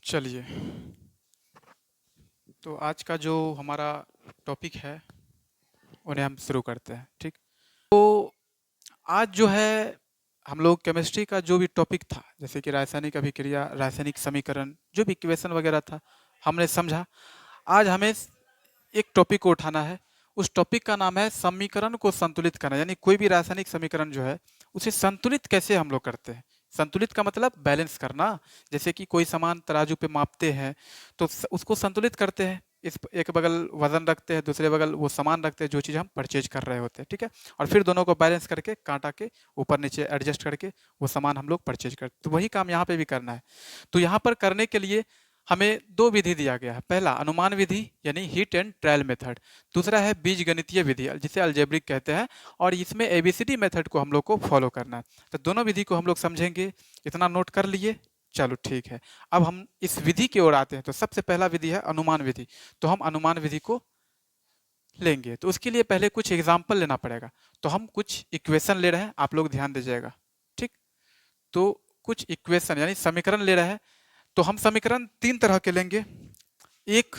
चलिए, तो आज का जो हमारा टॉपिक है उन्हें हम शुरू करते हैं। ठीक, तो आज जो है हम लोग केमिस्ट्री का जो भी टॉपिक था, जैसे कि रासायनिक अभिक्रिया, रासायनिक समीकरण, जो भी इक्वेशन वगैरह था, हमने समझा। आज हमें एक टॉपिक को उठाना है। उस टॉपिक का नाम है समीकरण को संतुलित करना, यानी कोई भी रासायनिक समीकरण जो है उसे संतुलित कैसे हम लोग करते हैं। संतुलित का मतलब बैलेंस करना। जैसे कि कोई सामान तराजू पे मापते हैं तो उसको संतुलित करते हैं। इस एक बगल वजन रखते हैं, दूसरे बगल वो सामान रखते हैं जो चीज़ हम परचेज कर रहे होते हैं। ठीक है, और फिर दोनों को बैलेंस करके कांटा के ऊपर नीचे एडजस्ट करके वो सामान हम लोग परचेज करते हैं। तो वही काम यहाँ पे भी करना है। तो यहाँ पर करने के लिए हमें दो विधि दिया गया है। पहला अनुमान विधि यानी हिट एंड ट्रायल मेथड, दूसरा है बीजगणितीय विधि जिसे अलजेब्रिक कहते हैं, और इसमें एबीसीडी मेथड को हम लोग को फॉलो करना है। तो दोनों विधि को हम लोग समझेंगे। इतना नोट कर लिए? चलो ठीक है, अब हम इस विधि की ओर आते हैं। तो सबसे पहला विधि है अनुमान विधि। तो हम अनुमान विधि को लेंगे, तो उसके लिए पहले कुछ एग्जाम्पल लेना पड़ेगा। तो हम कुछ इक्वेशन ले रहे हैं, आप लोग ध्यान दीजिएगा। ठीक, तो कुछ इक्वेशन यानी समीकरण ले रहे हैं। तो हम समीकरण तीन तरह के लेंगे, एक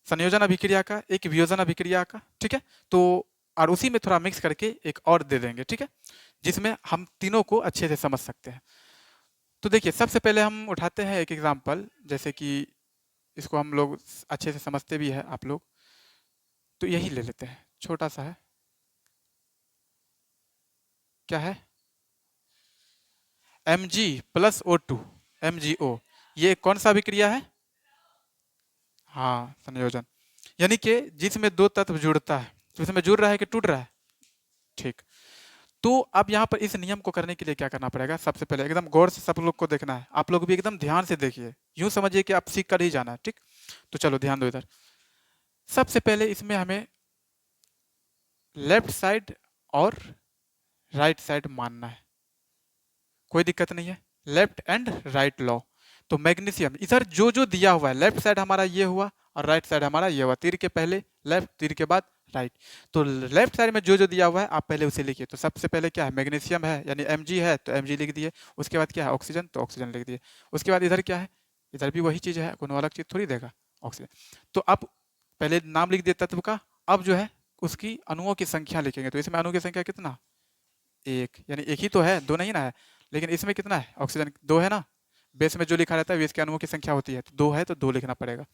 संयोजन अभिक्रिया का, एक वियोजन अभिक्रिया का। ठीक है, तो और उसी में थोड़ा मिक्स करके एक और दे देंगे। ठीक है, जिसमें हम तीनों को अच्छे से समझ सकते हैं। तो देखिए, सबसे पहले हम उठाते हैं एक एग्जांपल, जैसे कि इसको हम लोग अच्छे से समझते भी है आप लोग। तो यही ले लेते हैं, छोटा सा है। क्या है? Mg plus O2, MgO। ये कौन सा अभिक्रिया है? हाँ, संयोजन। यानी कि जिसमें दो तत्व जुड़ता है, तो इसमें जुड़ रहा है कि टूट रहा है? ठीक। तो अब यहाँ पर इस नियम को करने के लिए क्या करना पड़ेगा? सबसे पहले एकदम गौर से सब लोग को देखना है। आप लोग भी एकदम ध्यान से देखिए, यूं समझिए कि आप सीख कर ही जाना है। ठीक, तो चलो ध्यान दो इधर। सबसे पहले इसमें हमें लेफ्ट साइड और राइट साइड मानना है। कोई दिक्कत नहीं है, लेफ्ट एंड राइट लॉ। तो मैग्नीशियम इधर जो जो दिया हुआ है, लेफ्ट साइड हमारा ये हुआ और राइट साइड हमारा ये हुआ। तीर के पहले लेफ्ट, तीर के बाद राइट। तो लेफ्ट साइड में जो जो दिया हुआ है आप पहले उसे लिखिए। तो सबसे पहले क्या है? मैग्नीशियम है, यानी Mg है तो Mg लिख दिए। उसके बाद क्या है? ऑक्सीजन, तो ऑक्सीजन लिख दिए। उसके बाद इधर क्या है? इधर भी वही चीज़ है, कोनो अलग चीज़ थोड़ी देगा, ऑक्सीजन। तो अब पहले नाम लिख दिए तत्व का। अब जो है उसकी अणुओं की संख्या लिखेंगे। तो इसमें अणु की संख्या कितना? एक, यानी एक ही तो है, दो नहीं ना है। लेकिन इसमें कितना है? ऑक्सीजन दो है ना। बेस में जो लिखा रहता है बेस के अणुओं की संख्या होती है, तो दो है तो दो लिखना पड़ेगा।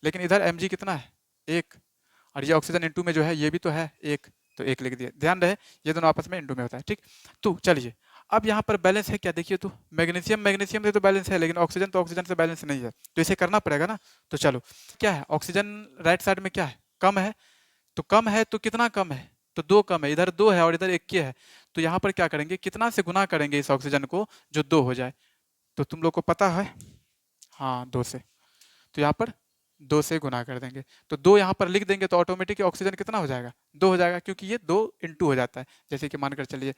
लेकिन इधर Mg कितना है? एक। और ये ऑक्सीजन इंटू में जो है ये भी तो है एक, तो एक लिख दिया। ध्यान रहे ये दोनों आपस में इंटू में होता है। ठीक, तो चलिए अब यहाँ पर बैलेंस है क्या? देखिए, तो मैग्नीशियम मैग्नीशियम से तो बैलेंस है, लेकिन ऑक्सीजन तो ऑक्सीजन से बैलेंस नहीं है। तो इसे करना पड़ेगा ना। तो चलो, क्या है? ऑक्सीजन राइट साइड में क्या है? कम है। तो कम है तो कितना कम है? तो दो कम है। इधर दो है और इधर एक के है। तो यहाँ पर क्या करेंगे? कितना से गुना करेंगे इस ऑक्सीजन को जो दो हो जाए? तो तुम लोग को पता है, हाँ, दो से। तो यहाँ पर दो से गुना कर देंगे। तो दो यहाँ पर लिख देंगे तो ऑटोमेटिक ऑक्सीजन कितना हो जाएगा? दो हो जाएगा, क्योंकि ये दो इंटू हो जाता है। जैसे कि मानकर चलिए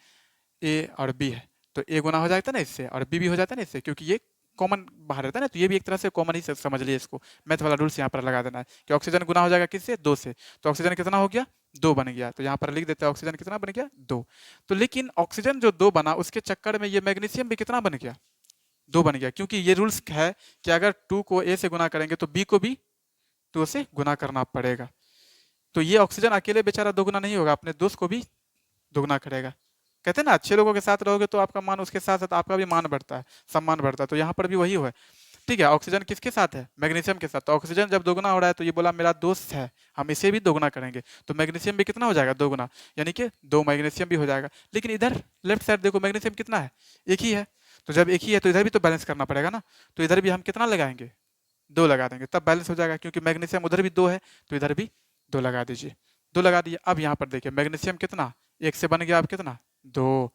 ए और बी है, तो ए गुना हो जाता है ना इससे, और बी भी हो जाता है ना इससे, क्योंकि ये कॉमन बाहर रहता है ना। तो ये भी एक तरह से कॉमन ही समझ लिए इसको। मैथ वाला रूल्स यहाँ पर लगा देना है कि ऑक्सीजन गुना हो जाएगा किससे? दो से। तो ऑक्सीजन कितना हो गया? दो बन गया। तो यहाँ पर लिख देते हैं ऑक्सीजन कितना बन गया? दो। तो लेकिन ऑक्सीजन जो दो बना उसके चक्कर में ये मैग्नीशियम भी कितना बन गया? दो बन गया, क्योंकि ये रूल्स है कि अगर टू को ए से गुना करेंगे तो बी को भी टू से गुना करना पड़ेगा। तो ये ऑक्सीजन अकेले बेचारा दोगुना नहीं होगा, अपने दोस्त को भी दोगुना करेगा। कहते हैं ना, अच्छे लोगों के साथ रहोगे तो आपका मान, उसके साथ साथ आपका भी मान बढ़ता है, सम्मान बढ़ता है। तो यहाँ पर भी वही हुआ है। ठीक है, ऑक्सीजन किसके साथ है? मैग्नीशियम के साथ। तो ऑक्सीजन जब दोगुना हो रहा है तो ये बोला मेरा दोस्त है, हम इसे भी दोगुना करेंगे। तो मैग्नीशियम भी कितना हो जाएगा? दोगुना, यानी कि दो मैग्नीशियम भी हो जाएगा। लेकिन इधर लेफ्ट साइड देखो, मैग्नीशियम कितना है? एक ही है। तो जब एक ही है तो इधर भी तो बैलेंस करना पड़ेगा ना। तो इधर भी हम कितना लगाएंगे? दो लगा देंगे, तब बैलेंस हो जाएगा। क्योंकि मैग्नीशियम उधर भी दो है तो इधर भी दो लगा दीजिए। दो लगा दिए। अब यहाँ पर देखिए, मैग्नीशियम कितना? एक से बन गया अब कितना? दो।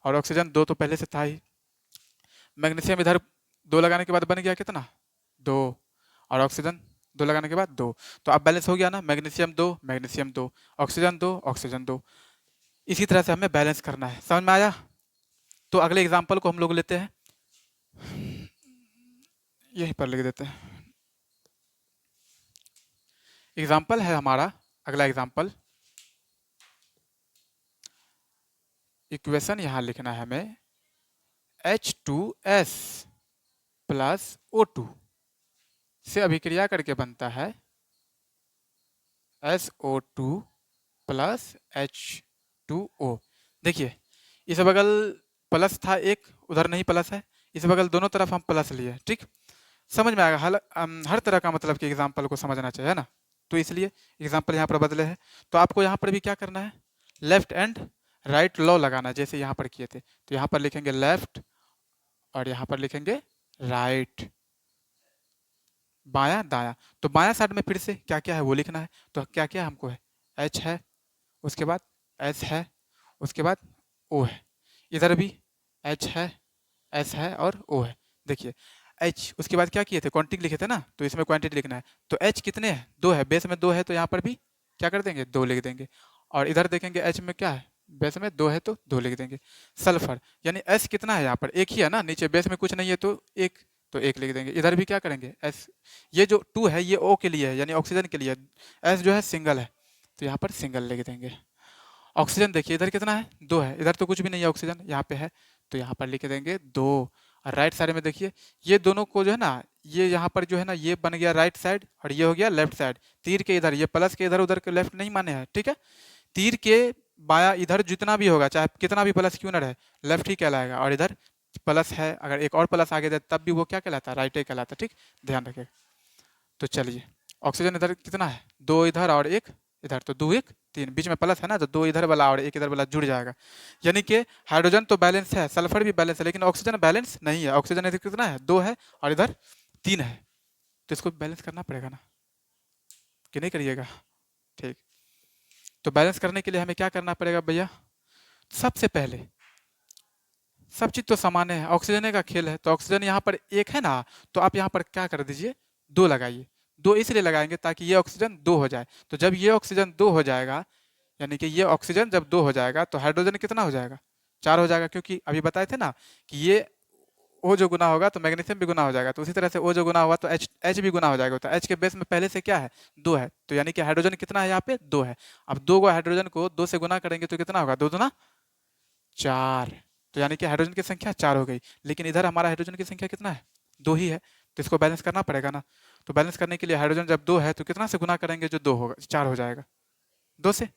और ऑक्सीजन दो तो पहले से था ही। मैग्नीशियम इधर दो लगाने के बाद बन गया कितना? दो। और ऑक्सीजन दो लगाने के बाद दो। तो अब बैलेंस हो गया ना। मैग्नीशियम दो, मैग्नीशियम दो, ऑक्सीजन दो, ऑक्सीजन दो। इसी तरह से हमें बैलेंस करना है। समझ में आया? तो अगले एग्जाम्पल को हम लोग लेते हैं, यहीं पर लिख देते हैं। एग्जाम्पल है हमारा, अगला एग्जाम्पल, इक्वेशन यहाँ लिखना है हमें H2S प्लस O2। से अभिक्रिया करके बनता है SO2 प्लस H2O। देखिए इस बगल प्लस था एक, उधर नहीं प्लस है, इस बगल दोनों तरफ हम प्लस लिए, ठीक। समझ में आएगा, हर तरह का मतलब कि एग्जाम्पल को समझना चाहिए ना, तो इसलिए एग्जाम्पल यहाँ पर बदले हैं। तो आपको यहाँ पर भी क्या करना है, लेफ्ट एंड राइट लॉ लगाना है, जैसे यहाँ पर किए थे। तो यहाँ पर लिखेंगे लेफ्ट और यहाँ पर लिखेंगे राइट, बायां दायां। तो बायां साइड में फिर से क्या क्या है वो लिखना है। तो क्या क्या हमको है, H है, उसके बाद S है, उसके बाद O है। इधर भी H है, S है और O है। देखिए H, उसके बाद क्या किए थे, क्वांटिटी लिखे थे ना, तो इसमें क्वांटिटी लिखना है। तो H कितने हैं, 2 है, बेस में 2 है, तो यहाँ पर भी क्या कर देंगे, 2 लिख देंगे। और इधर देखेंगे H में क्या है, बेस में 2 है तो 2 लिख देंगे। सल्फर यानी S कितना है, यहाँ पर एक ही है ना, नीचे बेस में कुछ नहीं है तो एक, तो एक लिख देंगे। इधर भी क्या करेंगे, S, ये जो 2 है ये O के लिए है, यानी ऑक्सीजन के लिए। S जो है सिंगल है, तो यहाँ पर सिंगल लिख देंगे। ऑक्सीजन देखिए इधर कितना है, 2 है, इधर तो कुछ भी नहीं है ऑक्सीजन, यहाँ पे है, तो यहाँ पर लिख देंगे 2। और राइट साइड में देखिए ये दोनों को जो है ना, ये यहाँ पर जो है ना ये बन गया राइट साइड और ये हो गया लेफ्ट साइड। तीर के इधर, ये प्लस के इधर उधर के लेफ्ट नहीं माने हैं, ठीक है। तीर के बाया इधर जितना भी होगा, चाहे कितना भी प्लस क्यों ना रहे, लेफ्ट ही कहलाएगा। और इधर प्लस है, अगर एक और प्लस आगे दे तब भी वो क्या कहलाता है, राइट ही कहलाता है, ठीक, ध्यान रखिएगा। तो चलिए ऑक्सीजन इधर कितना है, 2 इधर और 1 इधर, तो 2 1 3, बीच में प्लस है ना, तो 2 इधर वाला और 1 इधर वाला जुड़ जाएगा। यानी कि हाइड्रोजन तो बैलेंस है, सल्फर भी बैलेंस है, लेकिन ऑक्सीजन बैलेंस नहीं है। ऑक्सीजन इधर कितना है, 2 है और इधर 3 है, तो इसको बैलेंस करना पड़ेगा ना, कि नहीं करिएगा, ठीक। तो बैलेंस करने के लिए हमें क्या करना पड़ेगा भैया, सबसे पहले सब चीज़ तो समान है, ऑक्सीजन का खेल है, तो ऑक्सीजन यहाँ पर एक है ना, तो आप यहाँ पर क्या कर दीजिए, 2 लगाइए। 2 इसलिए लगाएंगे ताकि ये ऑक्सीजन 2 हो जाए। तो जब ये ऑक्सीजन 2 हो जाएगा, यानी कि ये ऑक्सीजन जब 2 हो जाएगा तो हाइड्रोजन कितना हो जाएगा, 4 हो जाएगा। क्योंकि अभी बताए थे ना कि ये O जो गुना होगा तो मैग्नीशियम भी गुना हो जाएगा, तो उसी तरह से O जो गुना होगा तो H भी गुना हो जाएगा। तो H के बेस में पहले से क्या है, 2 है, तो यानी कि हाइड्रोजन कितना है यहाँ पे, 2 है। अब 2 को हाइड्रोजन को 2 से गुना करेंगे तो कितना होगा, 2 दूना 4, तो यानी कि हाइड्रोजन की संख्या 4 हो गई। लेकिन इधर हमारा हाइड्रोजन की संख्या कितना है, 2 ही है, तो इसको बैलेंस करना पड़ेगा ना। तो बैलेंस करने के लिए हाइड्रोजन जब 2 है तो कितना से गुना करेंगे, जो 2 होगा 4 हो जाएगा, 2 से।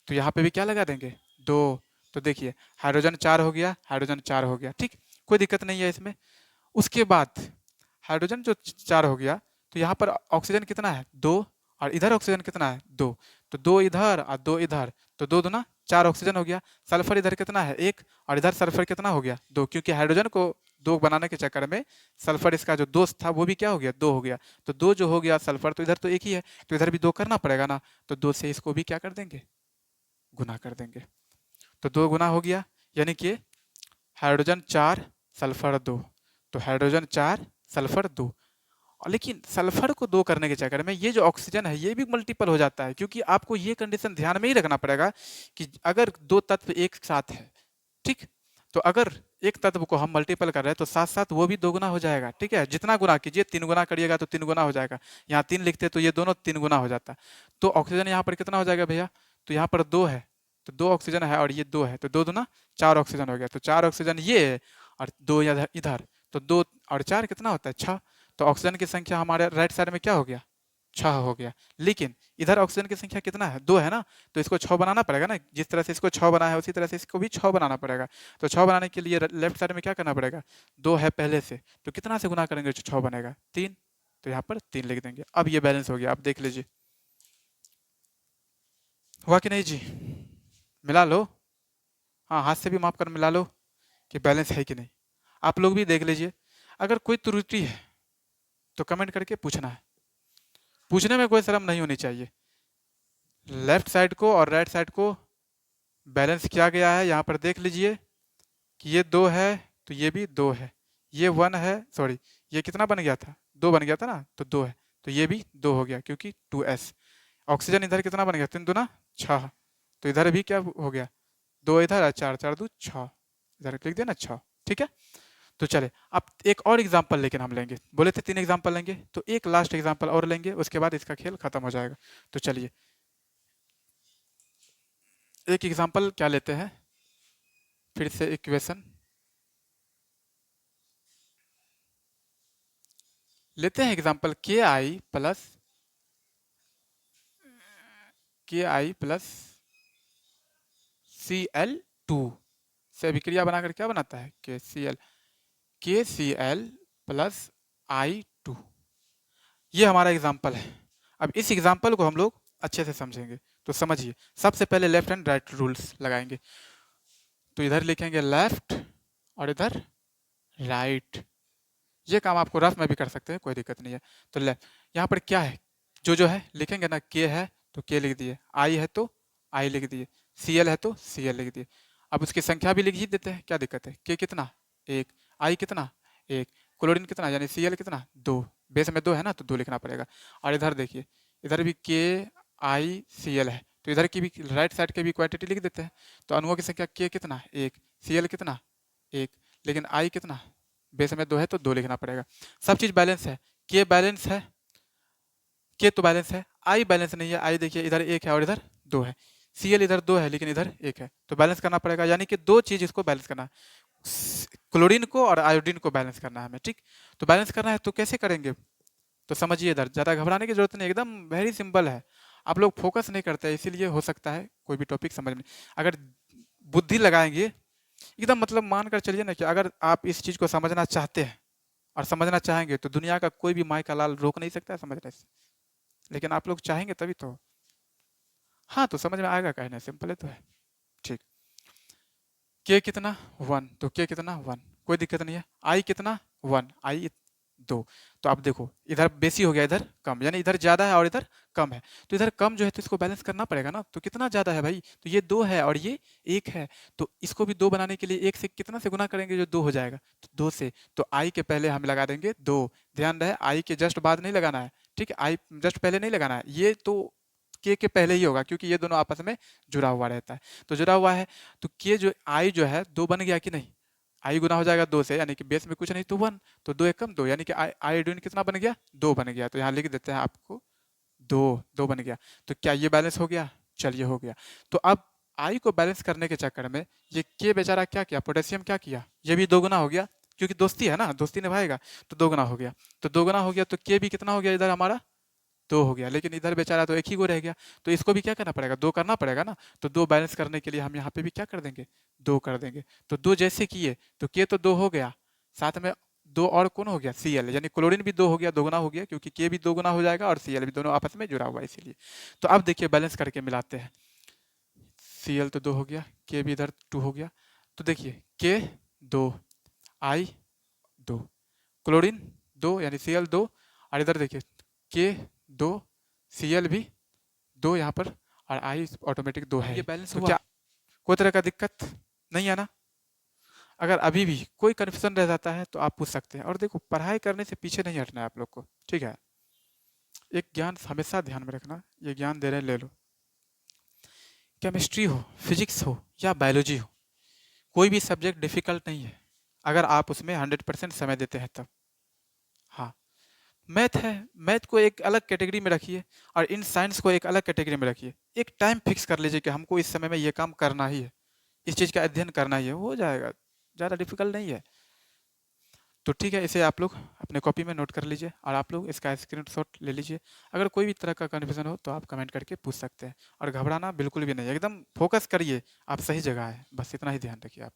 तो यहाँ पे भी क्या लगा देंगे, 2। तो देखिए हाइड्रोजन 4 हो गया, हाइड्रोजन 4 हो गया, ठीक, कोई दिक्कत नहीं है इसमें। उसके बाद हाइड्रोजन जो 4 हो गया, तो यहाँ पर ऑक्सीजन कितना है, 2, और इधर ऑक्सीजन कितना है, 2। तो 2 इधर और 2 इधर, तो 2 दूना 4 ऑक्सीजन हो गया। सल्फर इधर कितना है, 1, और इधर सल्फर कितना हो गया, 2, क्योंकि हाइड्रोजन को 2 बनाने के चक्कर में सल्फर इसका जो दोस्त था वो भी क्या हो गया, 2 हो गया। तो 2 जो हो गया सल्फर, तो इधर तो एक ही है, तो इधर भी 2 करना पड़ेगा ना। तो 2 से इसको भी क्या कर देंगे, गुना कर देंगे। तो 2 गुना हो गया, यानी कि हाइड्रोजन 4 सल्फर 2, तो हाइड्रोजन 4 सल्फर 2। लेकिन सल्फर को 2 करने के चक्कर में ये जो ऑक्सीजन है ये भी मल्टीपल हो जाता है, क्योंकि आपको ये कंडीशन ध्यान में ही रखना पड़ेगा कि अगर 2 तत्व एक साथ है, ठीक, तो अगर एक तत्व को हम मल्टीपल कर रहे हैं तो साथ साथ वो भी 2 गुना हो जाएगा, ठीक है। जितना गुना कीजिए, 3 गुना करिएगा तो 3 गुना हो जाएगा। यहाँ 3 लिखते तो ये दोनों 3 गुना हो जाता। तो ऑक्सीजन यहाँ पर कितना हो जाएगा भैया, तो यहाँ पर 2 है, तो 2 ऑक्सीजन है और ये 2 है, तो 2 दूना 4 ऑक्सीजन हो गया। तो 4 ऑक्सीजन ये और 2 इधर, तो 2 और 4 कितना होता है, 6। तो ऑक्सीजन की संख्या हमारे राइट साइड में क्या हो गया, 6 हो गया। लेकिन इधर ऑक्सीजन की संख्या कितना है, 2 है ना, तो इसको 6 बनाना पड़ेगा ना। जिस तरह से इसको 6 बना है उसी तरह से इसको भी 6 बनाना पड़ेगा। तो 6 बनाने के लिए लेफ्ट साइड में क्या करना पड़ेगा, 2 है पहले से, तो कितना से गुना करेंगे 6 बनेगा, 3। तो यहाँ पर 3 लिख देंगे। अब ये बैलेंस हो गया, अब देख लीजिए हुआ कि नहीं जी, मिला लो, हाँ हाथ से भी माप कर मिला लो कि बैलेंस है कि नहीं। आप लोग भी देख लीजिए, अगर कोई त्रुटि है तो कमेंट करके पूछना है, पूछने में कोई शर्म नहीं होनी चाहिए। लेफ्ट साइड को और राइट साइड को बैलेंस किया गया है, यहाँ पर देख लीजिए कि ये 2 है तो ये भी 2 है, ये 1 है, सॉरी ये कितना बन गया था, 2 बन गया था ना, तो 2 है, तो ये भी 2 हो गया क्योंकि 2s। ऑक्सीजन इधर कितना बन गया, 3 दूना 6, तो इधर भी क्या हो गया, 2 इधर है, 4 4 2 6, इधर लिख दिया ना 6, ठीक है। तो चले अब एक और एग्जाम्पल लेकिन हम लेंगे, बोले थे 3 एग्जाम्पल लेंगे, तो एक लास्ट एग्जाम्पल और लेंगे, उसके बाद इसका खेल खत्म हो जाएगा। तो चलिए एक एग्जाम्पल क्या लेते हैं, फिर से इक्वेशन लेते हैं एग्जाम्पल के आई प्लस Cl2 से अभिक्रिया बनाकर क्या बनाता है KCl प्लस I2। ये हमारा एग्जाम्पल है। अब इस एग्जाम्पल को हम लोग अच्छे से समझेंगे। तो समझिए, सबसे पहले लेफ्ट एंड राइट रूल्स लगाएंगे। तो इधर लिखेंगे लेफ्ट और इधर राइट। ये काम आपको रफ में भी कर सकते हैं, कोई दिक्कत नहीं है। तो लेफ्ट, यहाँ पर क्या है, जो है लिखेंगे ना, के है तो के लिख दिए, आई है तो आई लिख दिए, Cl है तो Cl लिख दिए। अब उसकी संख्या भी लिख ही देते हैं, क्या दिक्कत है। के कितना 1, आई कितना 1, क्लोरीन कितना यानी Cl कितना 2, बेस में 2 है ना तो 2 लिखना पड़ेगा। और इधर देखिए, इधर भी KiCl है तो इधर की भी राइट साइड की भी क्वांटिटी लिख देते हैं। तो अणुओं की संख्या के कितना 1, Cl कितना 1, लेकिन आई कितना, बेस में 2 है तो 2 लिखना पड़ेगा। सब चीज बैलेंस है, के बैलेंस है, के तो बैलेंस है, आई बैलेंस नहीं है। आई देखिए इधर 1 है और इधर 2 है, Cl इधर 2 है लेकिन इधर 1 है, तो बैलेंस करना पड़ेगा। यानी कि दो चीज इसको बैलेंस करना है, क्लोरीन को और आयोडीन को बैलेंस करना है हमें। ठीक, तो बैलेंस करना है तो कैसे करेंगे, तो समझिए इधर ज़्यादा घबराने की जरूरत नहीं, एकदम वेरी सिंपल है। आप लोग फोकस नहीं करते इसीलिए हो सकता है कोई भी टॉपिक समझ में, अगर बुद्धि लगाएंगे एकदम, मतलब मान कर चलिए ना कि अगर आप इस चीज़ को समझना चाहते हैं और समझना चाहेंगे तो दुनिया का कोई भी माई का लाल रोक नहीं सकता है समझने से। लेकिन आप लोग चाहेंगे तभी तो, हाँ तो समझ में आएगा, कहना सिंपल है तो है। ठीक, के कितना 1 तो के कितना 1, कोई दिक्कत नहीं है। आई कितना 1, आई 2। तो आप देखो इधर बेसी हो गया, इधर कम, यानी इधर ज्यादा है और इधर कम है। तो इधर कम जो है तो इसको बैलेंस करना पड़ेगा ना। तो कितना ज्यादा है भाई, तो ये 2 है और ये 1 है, तो इसको भी 2 बनाने के लिए 1 से कितना से गुना करेंगे जो 2 हो जाएगा, तो 2 से। तो आई के पहले हम लगा देंगे 2, ध्यान रहे आई के जस्ट बाद नहीं लगाना है। ठीक है, आई जस्ट पहले नहीं लगाना है, ये तो के पहले ही होगा क्योंकि ये दोनों आपस में जुड़ा हुआ रहता है। तो जुड़ा हुआ है तो के जो आई जो है 2 बन गया कि नहीं, आई गुना हो जाएगा 2 से, यानी कि बेस में कुछ नहीं तो 1, तो 2 एकम 2, यानी कि आयोडीन कितना बन गया 2 बन गया। तो यहाँ लिख देते हैं आपको 2, 2 बन गया। तो क्या ये बैलेंस हो गया, चलिए हो गया। तो अब आई को बैलेंस करने के चक्कर में ये के बेचारा क्या किया, पोटेशियम क्या किया, ये भी 2 गुना हो गया क्योंकि दोस्ती है ना, दोस्ती निभाएगा, तो 2 गुना हो गया। तो 2 गुना हो गया तो के भी कितना हो गया इधर हमारा 2 हो गया, लेकिन इधर बेचारा तो एक ही को रह गया। तो इसको भी क्या करना पड़ेगा, 2 करना पड़ेगा ना। तो 2 बैलेंस करने के लिए हम यहाँ पे भी क्या कर देंगे 2 कर देंगे। तो 2 जैसे किए तो के तो 2 हो गया, साथ में 2 और कौन हो गया Cl, यानी क्लोरीन भी 2 हो गया, 2 गुना हो गया क्योंकि के भी 2 गुना हो जाएगा और Cl भी, दोनों आपस में जुड़ा हुआ है इसीलिए। तो अब देखिए बैलेंस करके मिलाते हैं, Cl तो 2 हो गया, के भी इधर 2 हो गया। तो देखिए के 2, आई 2, क्लोरीन 2 यानी Cl 2, और इधर देखिए के 2, Cl भी 2 यहाँ पर, और आई ऑटोमेटिक 2 है। ये बैलेंस तो हुआ, क्या कोई तरह का दिक्कत नहीं है ना। अगर अभी भी कोई कन्फ्यूजन रह जाता है तो आप पूछ सकते हैं। और देखो पढ़ाई करने से पीछे नहीं हटना है आप लोग को, ठीक है। एक ज्ञान हमेशा ध्यान में रखना, ये ज्ञान दे रहे हैं ले लो। केमिस्ट्री हो, फिजिक्स हो या बायोलॉजी हो, कोई भी सब्जेक्ट डिफिकल्ट नहीं है अगर आप उसमें 100% समय देते हैं तब। हाँ, मैथ है, मैथ को एक अलग कैटेगरी में रखिए और इन साइंस को एक अलग कैटेगरी में रखिए। एक टाइम फिक्स कर लीजिए कि हमको इस समय में ये काम करना ही है, इस चीज़ का अध्ययन करना ही है, हो जाएगा, ज़्यादा डिफिकल्ट नहीं है। तो ठीक है, इसे आप लोग अपने कॉपी में नोट कर लीजिए और आप लोग इसका स्क्रीनशॉट ले लीजिए। अगर कोई भी तरह का कन्फ्यूजन हो तो आप कमेंट करके पूछ सकते हैं। और घबराना बिल्कुल भी नहीं, एकदम फोकस करिए, आप सही जगह है, बस इतना ही ध्यान रखिए आप।